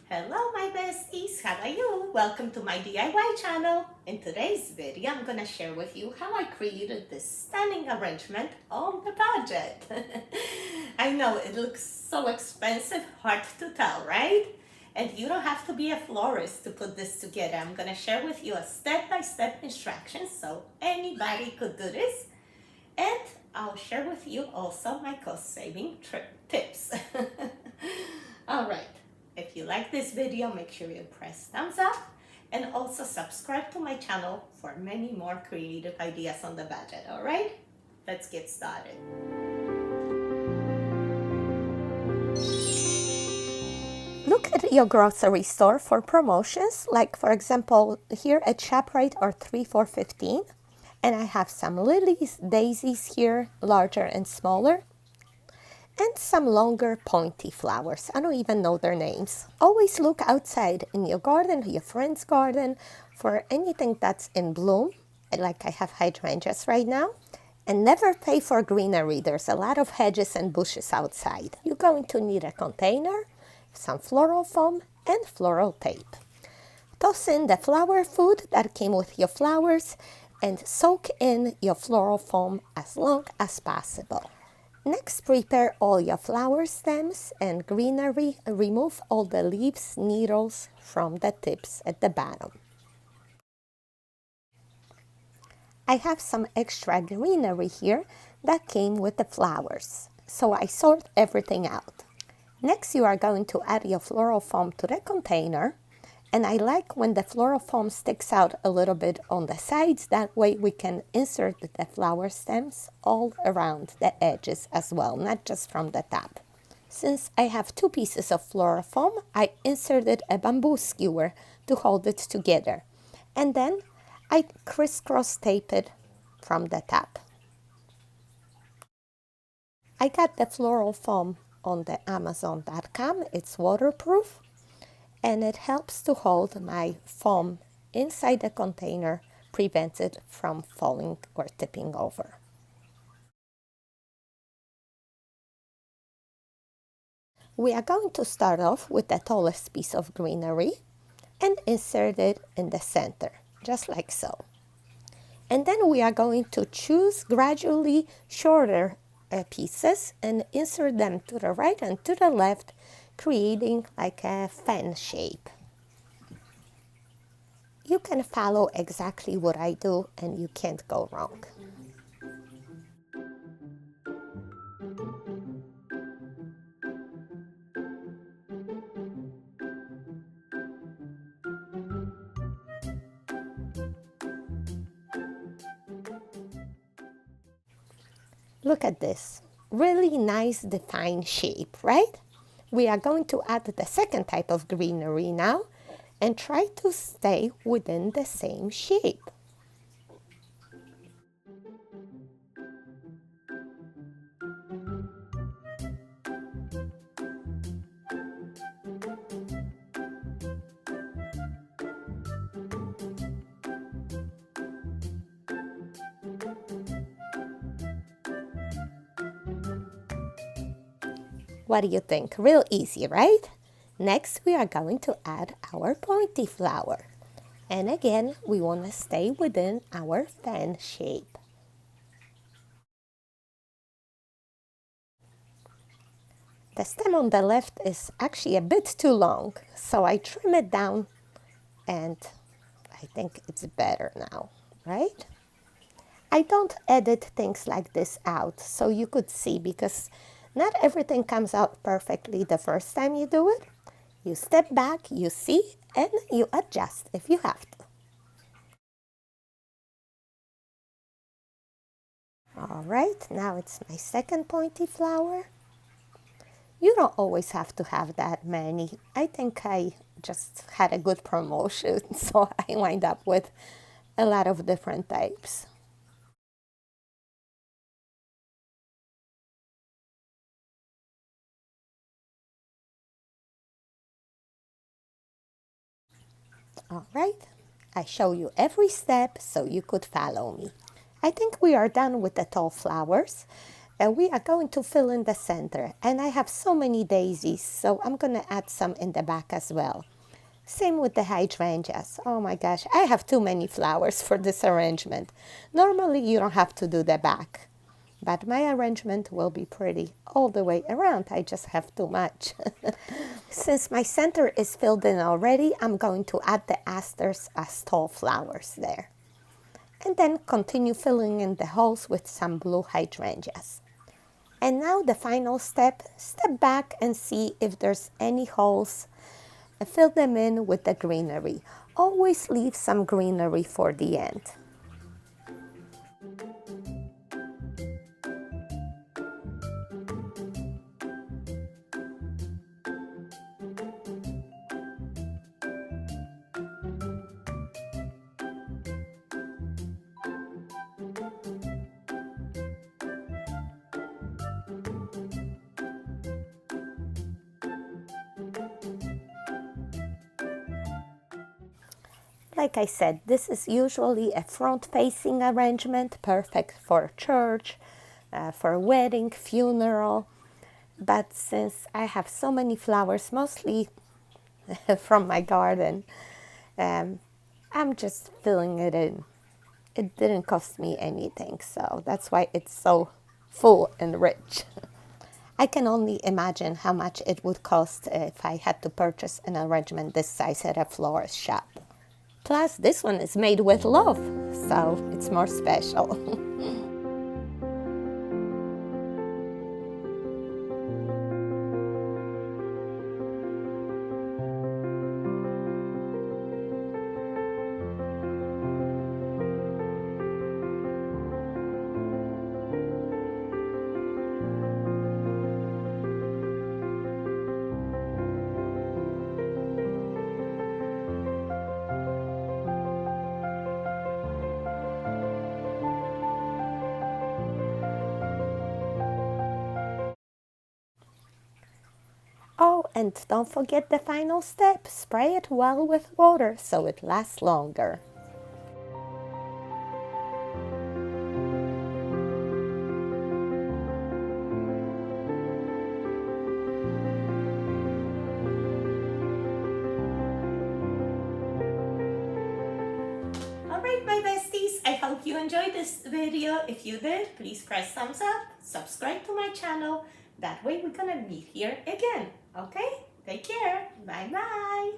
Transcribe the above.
Hello my besties, how are you? Welcome to my DIY channel. In today's video, I'm gonna share with you how I created this stunning arrangement on the budget. I know it looks so expensive, hard to tell, right? And you don't have to be a florist to put this together. I'm gonna share with you a step-by-step instructions so anybody could do this. And I'll share with you also my cost-saving tips. All right. If you like this video, make sure you press thumbs up and also subscribe to my channel for many more creative ideas on the budget, all right? Let's get started. Look at your grocery store for promotions, like for example, here at ShopRite are 3 for $15. And I have some lilies, daisies here, larger and smaller. And some longer pointy flowers. I don't even know their names. Always look outside in your garden, your friend's garden, for anything that's in bloom. Like I have hydrangeas right now. And never pay for greenery. There's a lot of hedges and bushes outside. You're going to need a container, some floral foam, and floral tape. Toss in the flower food that came with your flowers and soak in your floral foam as long as possible. Next, prepare all your flower stems and greenery. Remove all the leaves, needles from the tips at the bottom. I have some extra greenery here that came with the flowers, so I sort everything out. Next, you are going to add your floral foam to the container. And I like when the floral foam sticks out a little bit on the sides. That way we can insert the flower stems all around the edges as well, not just from the top. Since I have 2 pieces of floral foam, I inserted a bamboo skewer to hold it together. And then I crisscross tape it from the top. I got the floral foam on the Amazon.com. It's waterproof. And it helps to hold my foam inside the container, prevents it from falling or tipping over. We are going to start off with the tallest piece of greenery and insert it in the center, just like so. And then we are going to choose gradually shorter pieces and insert them to the right and to the left, creating like a fan shape. You can follow exactly what I do and you can't go wrong. Look at this, really nice defined shape, right? We are going to add the second type of greenery now and try to stay within the same shape. What do you think? Real easy, right? Next, we are going to add our pointy flower. And again, we want to stay within our fan shape. The stem on the left is actually a bit too long, so I trim it down and I think it's better now, right? I don't edit things like this out so you could see, because not everything comes out perfectly the first time you do it. You step back, you see, and you adjust if you have to. All right, now it's my second pointy flower. You don't always have to have that many. I think I just had a good promotion, so I wind up with a lot of different types. All right, I show you every step so you could follow me. I think we are done with the tall flowers. And we are going to fill in the center. And I have so many daisies, so I'm going to add some in the back as well. Same with the hydrangeas. Oh my gosh, I have too many flowers for this arrangement. Normally you don't have to do the back, but my arrangement will be pretty all the way around. I just have too much. Since my center is filled in already, I'm going to add the asters as tall flowers there. And then continue filling in the holes with some blue hydrangeas. And now the final step, step back and see if there's any holes and fill them in with the greenery. Always leave some greenery for the end. Like I said, this is usually a front-facing arrangement, perfect for church, for a wedding, funeral. But since I have so many flowers, mostly from my garden, I'm just filling it in. It didn't cost me anything, so that's why it's so full and rich. I can only imagine how much it would cost if I had to purchase an arrangement this size at a florist shop. Plus, this one is made with love, so it's more special. Oh, and don't forget the final step. Spray it well with water so it lasts longer. Alright, my besties, I hope you enjoyed this video. If you did, please press thumbs up, subscribe to my channel. That way we're gonna meet here again. Okay? Take care. Bye-bye.